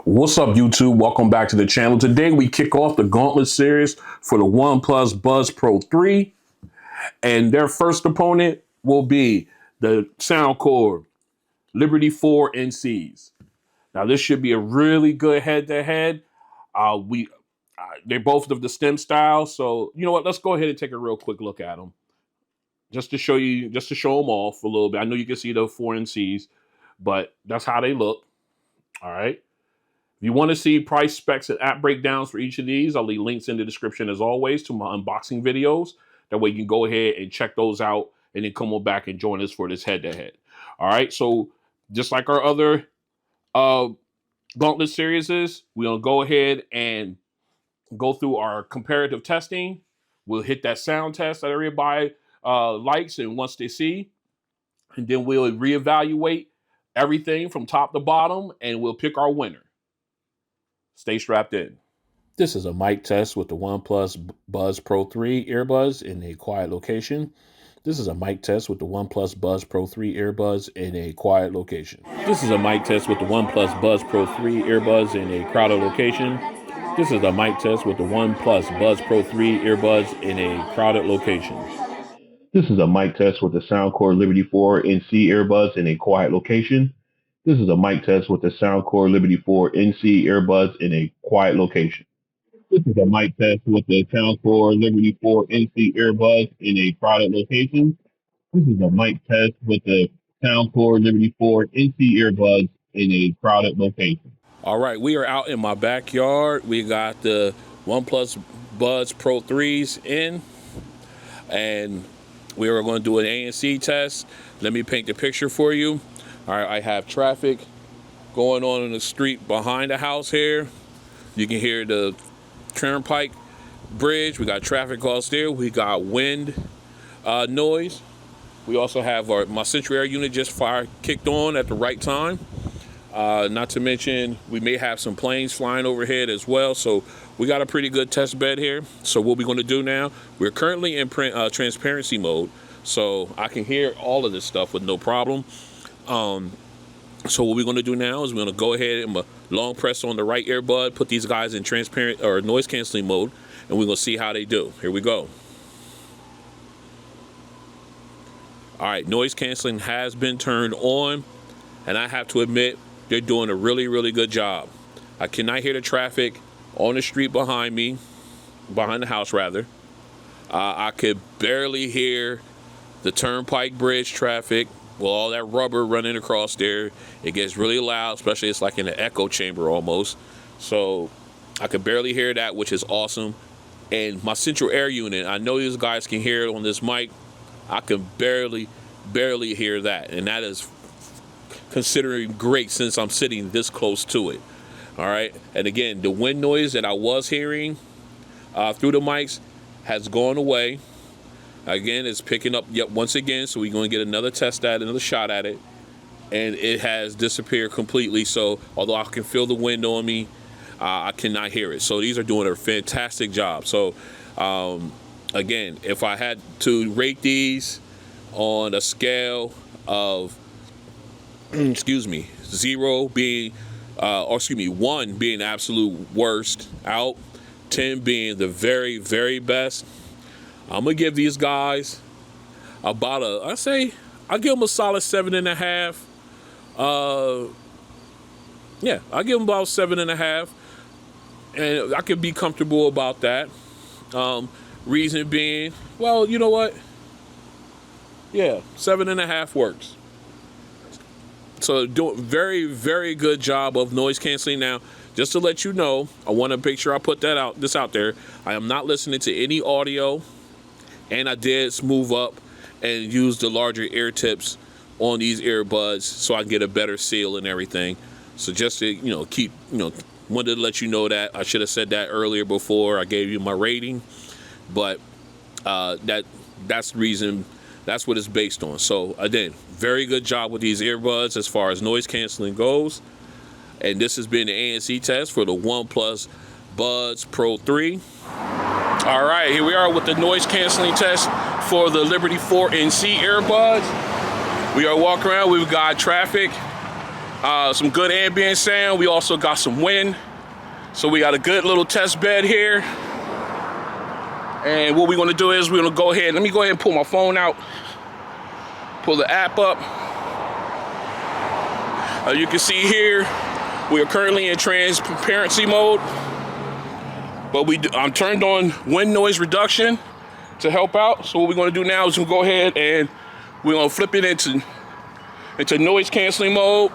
What's up, YouTube? Welcome back to the channel. Today we kick off the Gauntlet Series for the OnePlus Buds Pro 3, and their first opponent will be the Soundcore Liberty 4 NCs. Now this should be a really good head-to-head. They're both of the STEM style, so you know what? Let's go ahead and take a real quick look at them, just to show them off a little bit. I know you can see the 4 NCs, but that's how they look. All right. If you want to see price, specs, and app breakdowns for each of these, I'll leave links in the description as always to my unboxing videos. That way you can go ahead and check those out and then come on back and join us for this head-to-head. All right, so just like our other Gauntlet series is, we're going to go ahead and go through our comparative testing. We'll hit that sound test that everybody likes and wants to see. And then we'll reevaluate everything from top to bottom and we'll pick our winner. Stay strapped in. This is a mic test with the OnePlus Buds Pro 3 earbuds in a quiet location. This is a mic test with the OnePlus Buds Pro 3 earbuds in a quiet location. This is a mic test with the OnePlus Buds Pro 3 earbuds in a crowded location. This is a mic test with the OnePlus Buds Pro 3 earbuds in a crowded location. This is a mic test with the Soundcore Liberty 4 NC Earbuds in a quiet location. This is a mic test with the Soundcore Liberty 4 NC Earbuds in a quiet location. This is a mic test with the Soundcore Liberty 4 NC Earbuds in a crowded location. This is a mic test with the Soundcore Liberty 4 NC Earbuds in a crowded location. All right, we are out in my backyard. We got the OnePlus Buds Pro 3s in, and we are going to do an ANC test. Let me paint the picture for you. All right, I have traffic going on in the street behind the house here. You can hear the turnpike bridge. We got traffic across there. We got wind noise. We also have my central air unit just kicked on at the right time. Not to mention, we may have some planes flying overhead as well. So we got a pretty good test bed here. So what we're going to do now, we're currently in transparency mode. So I can hear all of this stuff with no problem. So what we're going to do now is we're going to go ahead and long press on the right earbud, put these guys in transparent or noise canceling mode, and we're going to see how they do. Here we go. All right, noise canceling has been turned on, and I have to admit, they're doing a really, really good job. I cannot hear the traffic on the street behind me, behind the house rather. I could barely hear the turnpike bridge traffic. Well, all that rubber running across there, it gets really loud, especially it's like in an echo chamber almost. So I could barely hear that, which is awesome. And my central air unit, I know these guys can hear it on this mic. I can barely hear that. And that is considering great since I'm sitting this close to it. All right. And again, the wind noise that I was hearing through the mics has gone away. Again, it's picking up yet once again, so we're going to get another shot at it, and it has disappeared completely. So although I can feel the wind on me, I cannot hear it. So these are doing a fantastic job. So again, if I had to rate these on a scale of, excuse me, 0 being, or excuse me, 1 being absolute worst out, 10 being the very, very best, I'm gonna give these guys about I'll give them a solid 7.5. Yeah, I'll give them about 7.5, and I could be comfortable about that. Reason being, well, you know what? Yeah, 7.5 works. So doing very, very good job of noise canceling. Now, just to let you know, I want to make sure I put this out there. I am not listening to any audio. And I did smooth up and use the larger ear tips on these earbuds so I can get a better seal and everything. So just to, wanted to let you know that. I should have said that earlier before I gave you my rating. But that's the reason, that's what it's based on. So again, very good job with these earbuds as far as noise canceling goes. And this has been the ANC test for the OnePlus Buds Pro 3. All right, here we are with the noise canceling test for the Liberty 4 NC earbuds. We are walking around, we've got traffic Some good ambient sound. We also got some wind. So we got a good little test bed here. And what we're gonna do is we're gonna go ahead, let me go ahead and pull my phone out, pull the app up. You can see here, we are currently in transparency mode, but I'm turned on wind noise reduction to help out. So what we're gonna do now is we'll go ahead and we're gonna flip it into noise canceling mode.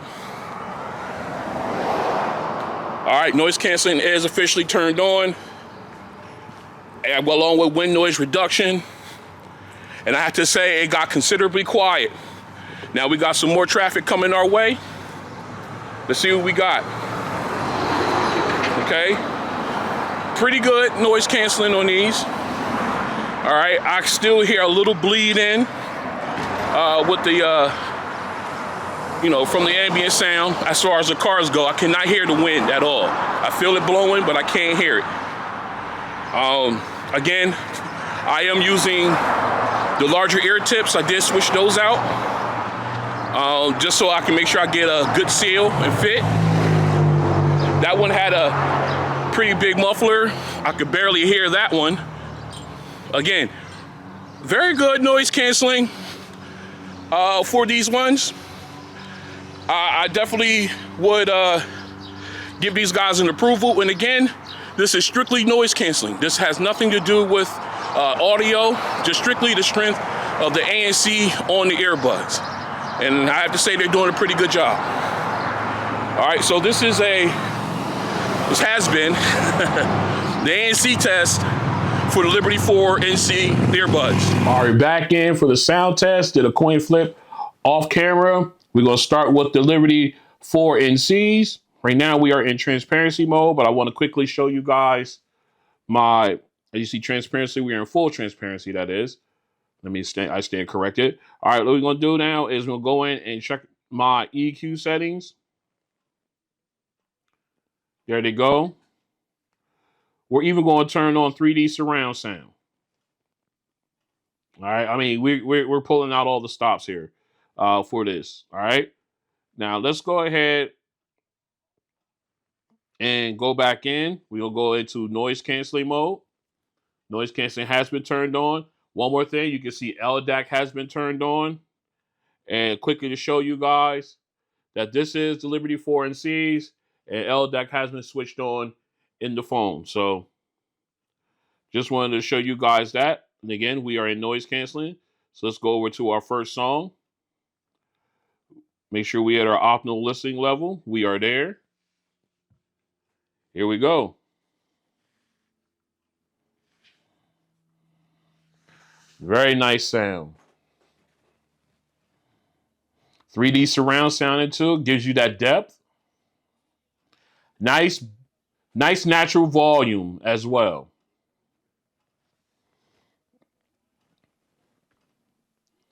All right, noise canceling is officially turned on, and along with wind noise reduction. And I have to say, it got considerably quiet. Now we got some more traffic coming our way. Let's see what we got. Okay, pretty good noise canceling on these. All right, I still hear a little bleed in with the, from the ambient sound. As far as the cars go, I cannot hear the wind at all. I feel it blowing, but I can't hear it. Again, I am using the larger ear tips. I did switch those out just so I can make sure I get a good seal and fit. That one had a pretty big muffler. I could barely hear that one. Again, very good noise canceling for these ones. I definitely would give these guys an approval. And again, this is strictly noise canceling. This has nothing to do with audio, just strictly the strength of the ANC on the earbuds. And I have to say they're doing a pretty good job. All right, so this has been the ANC test for the Liberty 4 NC earbuds. All right, back in for the sound test. Did a coin flip off camera. We're gonna start with the Liberty 4 NCs. Right now we are in transparency mode, but I want to quickly show you guys as you see transparency, we are in full transparency, that is. I stand corrected. All right, what we're gonna do now is we'll go in and check my EQ settings. There they go. We're even going to turn on 3D surround sound. All right, I mean, we're pulling out all the stops here for this. All right, now let's go ahead and go back in. We'll go into noise canceling mode. Noise canceling has been turned on. One more thing, you can see LDAC has been turned on. And quickly to show you guys that this is the Liberty 4 NCs, and LDAC has been switched on in the phone. So just wanted to show you guys that. And again, we are in noise canceling. So let's go over to our first song. Make sure we at our optimal listening level. We are there. Here we go. Very nice sound. 3D surround sound into it, gives you that depth. Nice natural volume as well.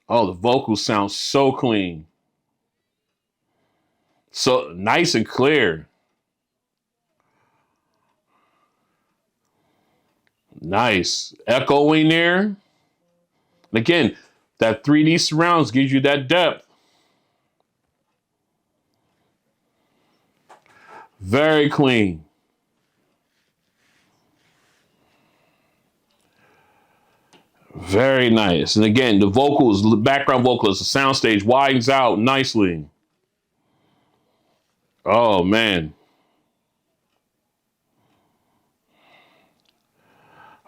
Oh, the vocals sound so clean. So nice and clear. Nice. Echoing there. Again, that 3D surrounds gives you that depth. Very clean. Very nice. And again, the vocals, the background vocals, the soundstage widens out nicely. Oh, man.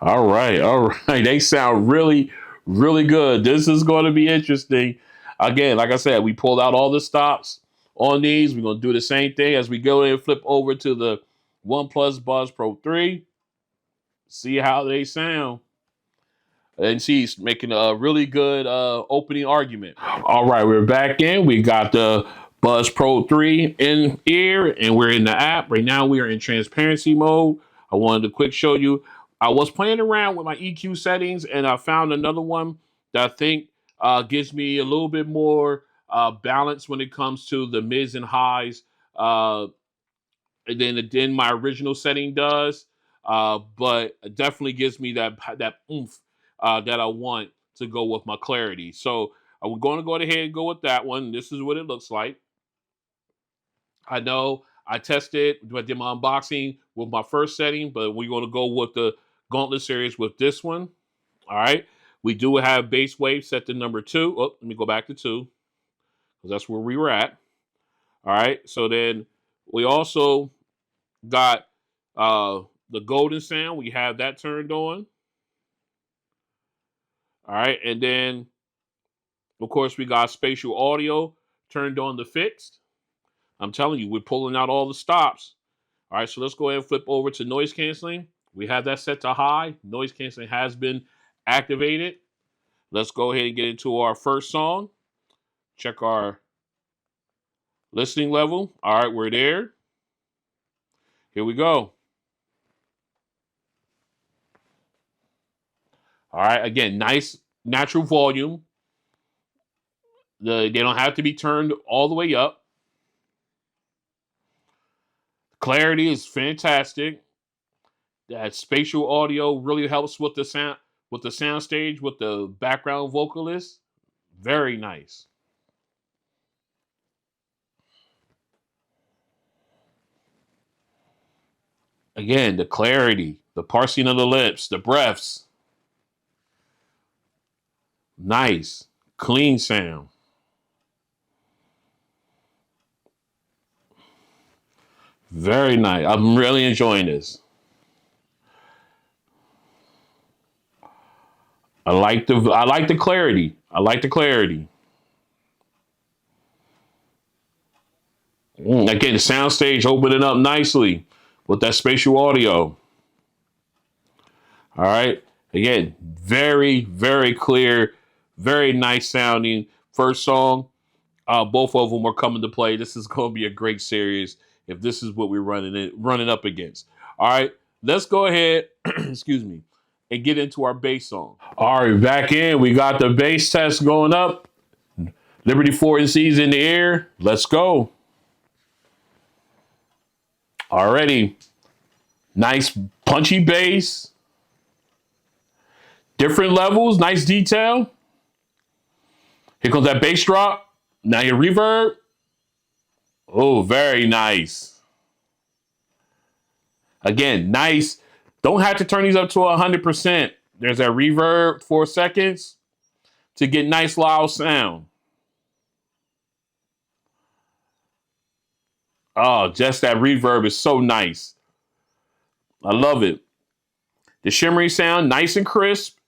All right. They sound really, really good. This is going to be interesting. Again, like I said, we pulled out all the stops on these. We're going to do the same thing as we go in and flip over to the OnePlus Buds Pro 3. See how they sound. And she's making a really good opening argument. All right, we're back in. We got the Buds Pro 3 in here, and we're in the app. Right now, we are in transparency mode. I wanted to quick show you. I was playing around with my EQ settings, and I found another one that I think gives me a little bit more balance when it comes to the mids and highs than my original setting does. But it definitely gives me that oomph that I want to go with my clarity. So I'm going to go ahead and go with that one. This is what it looks like. I know I tested, I did my unboxing with my first setting, but we're going to go with the Gauntlet Series with this one. All right. We do have base wave set to number 2. Oh, let me go back to 2 because that's where we were at. All right. So then we also got the golden sound. We have that turned on. All right. And then, of course, we got spatial audio turned on to fixed. I'm telling you, we're pulling out all the stops. All right. So let's go ahead and flip over to noise canceling. We have that set to high. Noise canceling has been activated. Let's go ahead and get into our first song. Check our listening level. All right, we're there. Here we go. All right, again, nice natural volume. They don't have to be turned all the way up. Clarity is fantastic. That spatial audio really helps with the sound stage, with the background vocalist. Very nice. Again, the clarity, the parsing of the lips, the breaths. Nice, clean sound. Very nice. I'm really enjoying this. I like the clarity. I like the clarity. Again, the soundstage opening up nicely with that spatial audio. All right. Again, very, very clear, very nice sounding. First song, both of them are coming to play. This is going to be a great series if this is what we're running up against. All right. Let's go ahead, excuse me, and get into our bass song. All right, back in. We got the bass test going up. Liberty 4 NC's in the air. Let's go. Already. Nice punchy bass. Different levels. Nice detail. Here comes that bass drop. Now your reverb. Oh, very nice. Again, nice. Don't have to turn these up to 100%. There's that reverb 4 seconds to get nice loud sound. Oh, just that reverb is so nice. I love it. The shimmery sound, nice and crisp.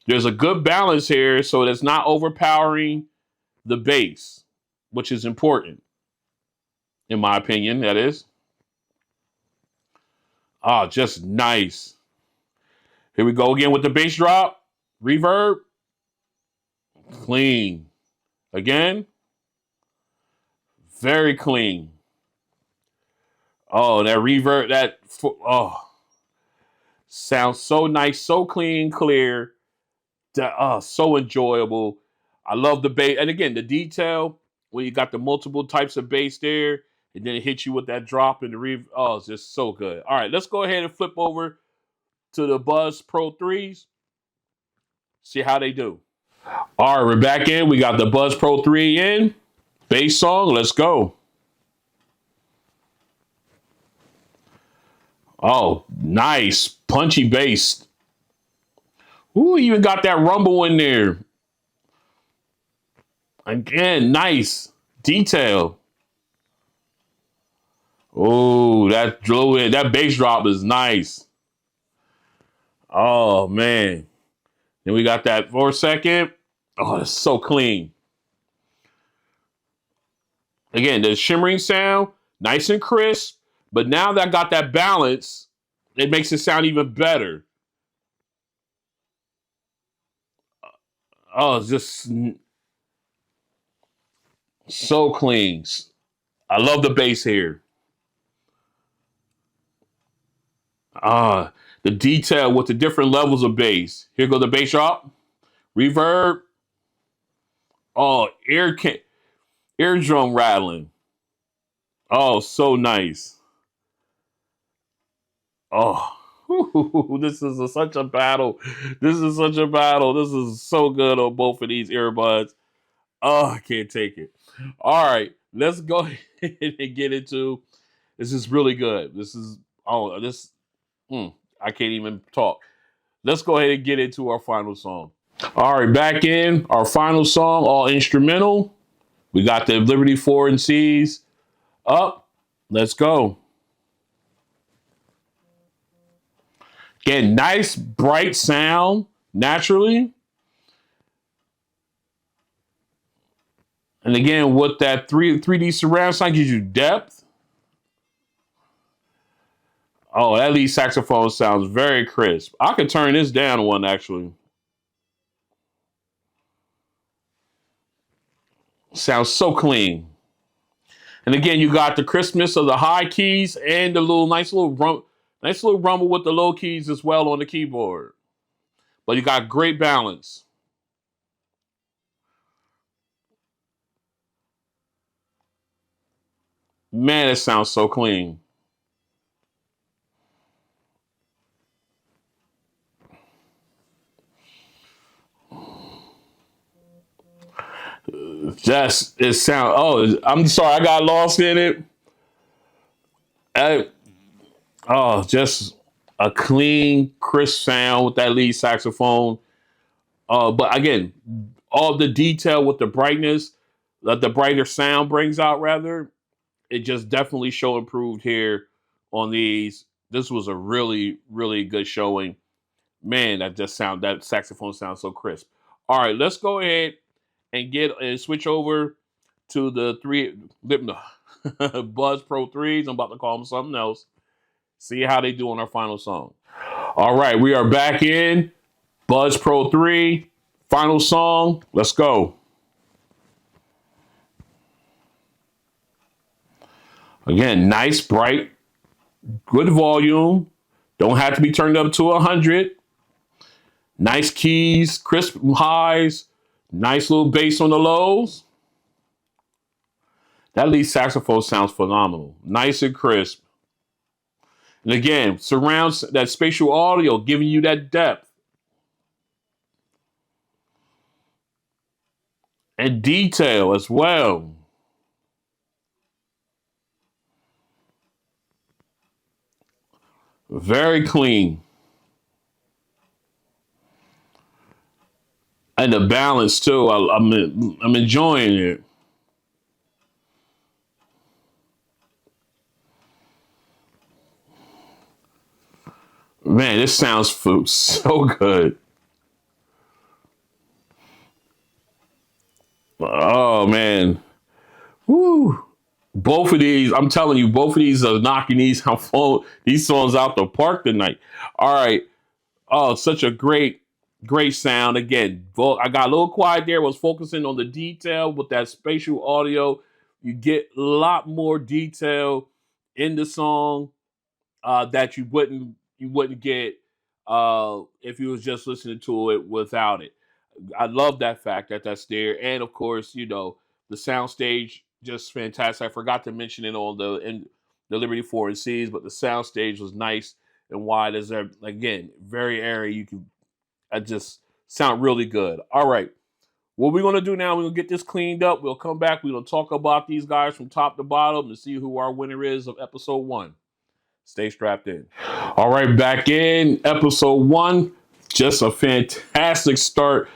There's a good balance here so it's not overpowering the bass, which is important, in my opinion, that is. Oh, just nice. Here we go again with the bass drop. Reverb. Clean. Again. Very clean. Oh, that reverb, sounds so nice, so clean, clear. So enjoyable. I love the bass. And again, the detail, when you got the multiple types of bass there, and then it hits you with that drop and the reverb. Oh, it's just so good. All right, let's go ahead and flip over to the Buds Pro 3s. See how they do. All right, we're back in. We got the Buds Pro 3 in. Bass song, let's go. Oh, nice. Punchy bass. Ooh, even got that rumble in there. Again, nice. Detail. Oh, that bass drop is nice. Oh, man. Then we got that 4 second. Oh, it's so clean. Again, the shimmering sound, nice and crisp. But now that I got that balance, it makes it sound even better. Oh, it's just so clean. I love the bass here. The detail with the different levels of bass. Here go the bass drop, reverb. Oh, eardrum rattling. Oh, so nice. Oh, this is such a battle. This is such a battle. This is so good on both of these earbuds. Oh, I can't take it. All right, let's go ahead and get into. This is really good. This is this. I can't even talk. Let's go ahead and get into our final song. All right, back in our final song, all instrumental. We got the Liberty 4 and C's up. Let's go. Again, nice bright sound naturally. And again, with that 3D surround sound gives you depth. Oh, that lead saxophone sounds very crisp. I could turn this down one actually. Sounds so clean. And again, you got the crispness of the high keys and the nice little rumble with the low keys as well on the keyboard. But you got great balance. Man, it sounds so clean. Just it sound. Oh, I'm sorry, I got lost in it. Just a clean, crisp sound with that lead saxophone. But again, all the detail with the brightness that the brighter sound brings out, rather, it just definitely show improved here on these. This was a really, really good showing. Man, that saxophone sounds so crisp. All right, let's go ahead and switch over to the Buds Pro 3s. I'm about to call them something else. See how they do on our final song. All right, we are back in Buds Pro 3, final song. Let's go. Again, nice, bright, good volume. Don't have to be turned up to 100. Nice keys, crisp highs, nice little bass on the lows. That lead saxophone sounds phenomenal. Nice and crisp. And again, surrounds that spatial audio, giving you that depth and detail as well. Very clean. And the balance too. I'm enjoying it. Man, this sounds so good. Oh man. Woo. Both of these, I'm telling you, both of these are knocking these songs out the park tonight. All right. Oh, such a great sound. Again, I got a little quiet there, was focusing on the detail with that spatial audio. You get a lot more detail in the song that you wouldn't get if you was just listening to it without it. I love that fact that that's there, and of course, the sound stage just fantastic. I forgot to mention it on the Liberty 4 and C's, but the sound stage was nice and wide as there. Again, very airy. You can I just sound really good. All right. What we're going to do now, we're going to get this cleaned up. We'll come back. We're going to talk about these guys from top to bottom to see who our winner is of episode 1. Stay strapped in. All right, back in episode 1. Just a fantastic start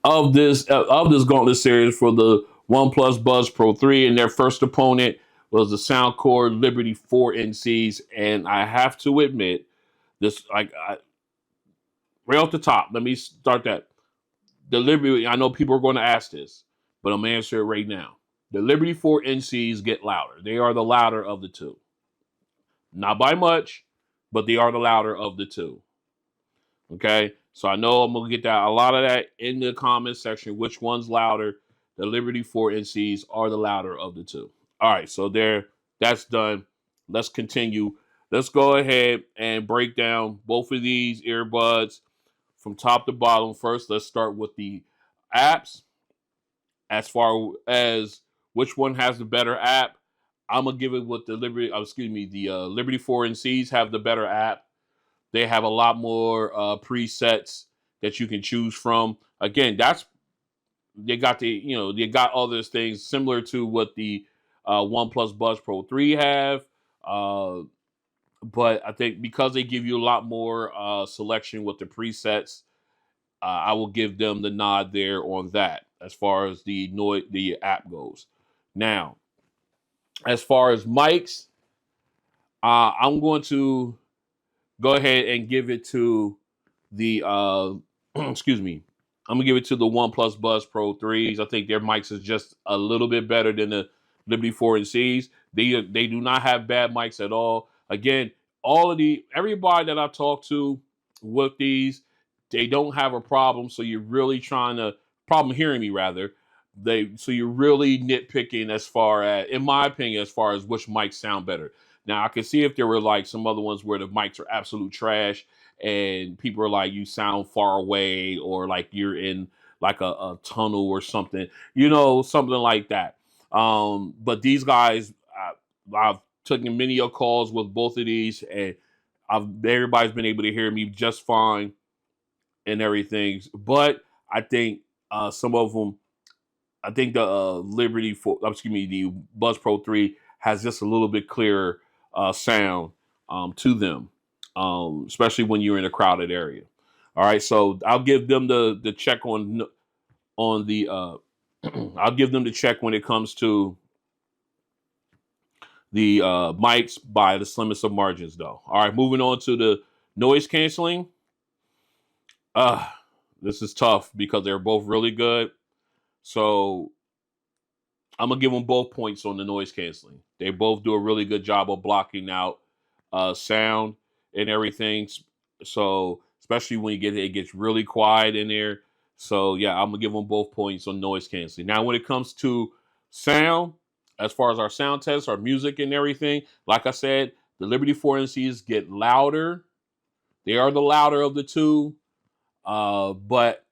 of this Gauntlet Series for the OnePlus Buds Pro 3, and their first opponent was the Soundcore Liberty 4 NCs. And I have to admit, right off the top, let me start that. The Liberty, I know people are going to ask this, but I'm going to answer it right now. The Liberty 4 NCs get louder. They are the louder of the two. Not by much, but they are the louder of the two. Okay? So I know I'm going to get a lot of that in the comment section. Which one's louder? The Liberty 4 NCs are the louder of the two. All right, so that's done. Let's continue. Let's go ahead and break down both of these earbuds from top to bottom. First, let's start with the apps. As far as which one has the better app, I'm gonna give it with the Liberty. The Liberty 4 NCs have the better app. They have a lot more presets that you can choose from. Again, they got all those things similar to what the OnePlus Buds Pro 3 have. Uh, but I think because they give you a lot more selection with the presets, I will give them the nod there on that as far as the app goes. Now, as far as mics, I'm going to go ahead and give it to the excuse me. I'm gonna give it to the OnePlus Buds Pro 3s. I think their mics is just a little bit better than the Liberty 4 and Cs. They do not have bad mics at all. Again, everybody that I talk to with these, they don't have a problem. So you're really trying to problem hearing me rather. So you're really nitpicking as far as, in my opinion, as far as which mics sound better. Now I can see if there were like some other ones where the mics are absolute trash and people are like, you sound far away, or like you're in like a tunnel or something, something like that. But these guys, I've taken many calls with both of these, and everybody's been able to hear me just fine and everything. But I think some of them, I think the the Buds Pro 3 has just a little bit clearer sound to them, especially when you're in a crowded area. All right, so I'll give them the check on the I'll give them the check when it comes to the mics by the slimmest of margins, though. All right, moving on to the noise canceling. This is tough because they're both really good. So I'm gonna give them both points on the noise canceling. They both do a really good job of blocking out sound and everything. So especially when it gets really quiet in there. So yeah, I'm gonna give them both points on noise canceling. Now, when it comes to sound, as far as our sound tests, our music and everything, like I said, the Liberty 4 NCs get louder. They are the louder of the two, but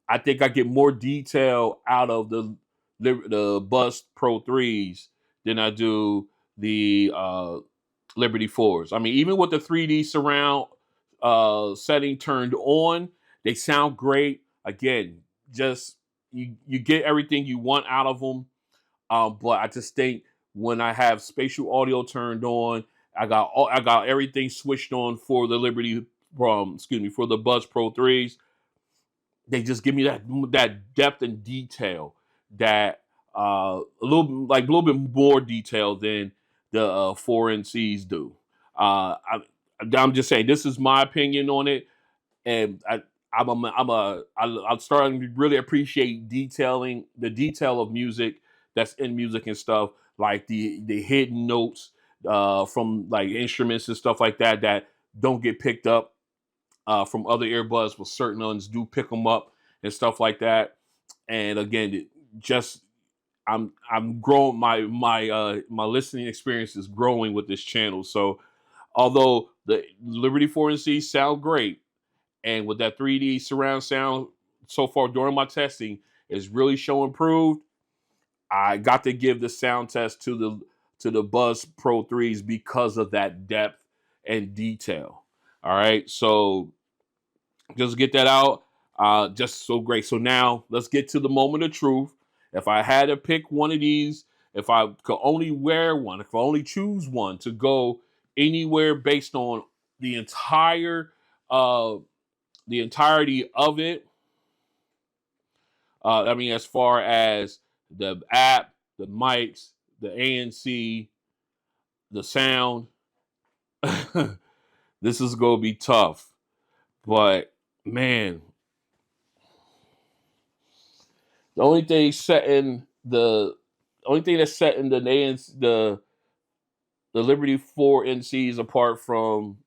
I think I get more detail out of the Buds Pro 3s than I do the Liberty 4s. I mean, even with the 3D surround setting turned on, they sound great. Again, just you get everything you want out of them. But I just think when I have spatial audio turned on, I got everything switched on for the for the Buds Pro 3s. They just give me that depth and detail that a little bit more detail than the 4NCs do. I'm just saying, this is my opinion on it, and I'm starting to really appreciate the detail of music that's in music and stuff, like the hidden notes from like instruments and stuff like that don't get picked up from other earbuds, but certain ones do pick them up and stuff like that. And again, just I'm growing my listening experience is growing with this channel. So although the Liberty 4NC sound great, and with that 3D surround sound so far during my testing is really showing improved, I got to give the sound test to the Buds Pro 3s because of that depth and detail. All right, so just get that out. Just so great. So now let's get to the moment of truth. If I had to pick one of these, if I could only wear one, if I only choose one to go anywhere based on the uh the entirety of it. I mean, as far as the app, the mics, the ANC, the sound, this is gonna be tough. But man, the only thing setting the only thing that's setting the ANC, the Liberty 4 NCs apart from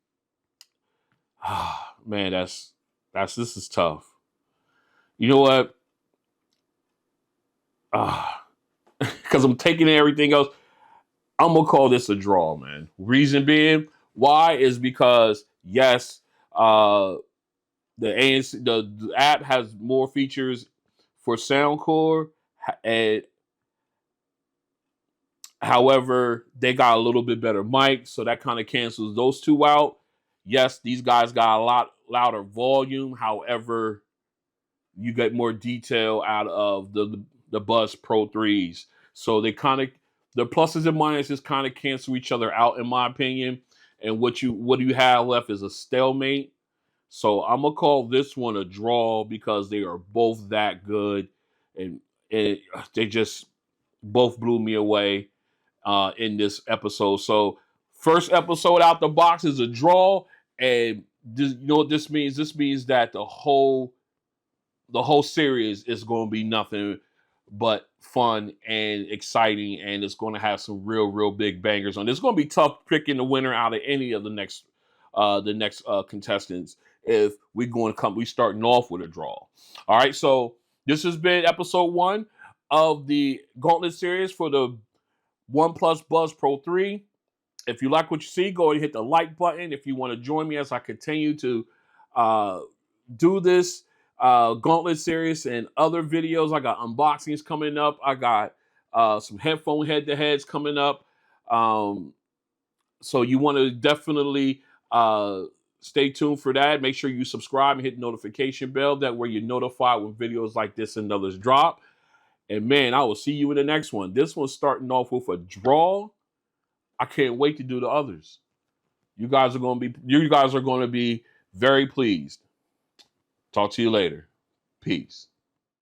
man, this is tough. You know what? Because I'm taking everything else. I'm gonna call this a draw, man. Reason being, why is because yes, the ANC the app has more features for Soundcore, and however, they got a little bit better mic, so that kind of cancels those two out. Yes, these guys got a lot louder volume. However, you get more detail out of the Buds Pro 3s. So The pluses and minuses kind of cancel each other out, in my opinion. And what you have left is a stalemate. So I'm gonna call this one a draw because they are both that good, and, and they just both blew me away in this episode. So first episode out the box is a draw, and you know what this means? This means that the whole series is going to be nothing but fun and exciting, and it's going to have some real big bangers on. It's going to be tough picking the winner out of any of the next contestants if we starting off with a draw. All right, so this has been episode 1 of the Gauntlet series for the OnePlus Buds Pro 3. If you like what you see, go ahead and hit the like button. If you want to join me as I continue to uh, do this Gauntlet series and other videos, I got unboxings coming up. I got some headphone head-to-heads coming up. So you want to definitely stay tuned for that. Make sure you subscribe and hit the notification bell. That way you're notified when videos like this and others drop. And man, I will see you in the next one. This one's starting off with a draw. I can't wait to do the others. You guys are going to be very pleased. Talk to you later. Peace.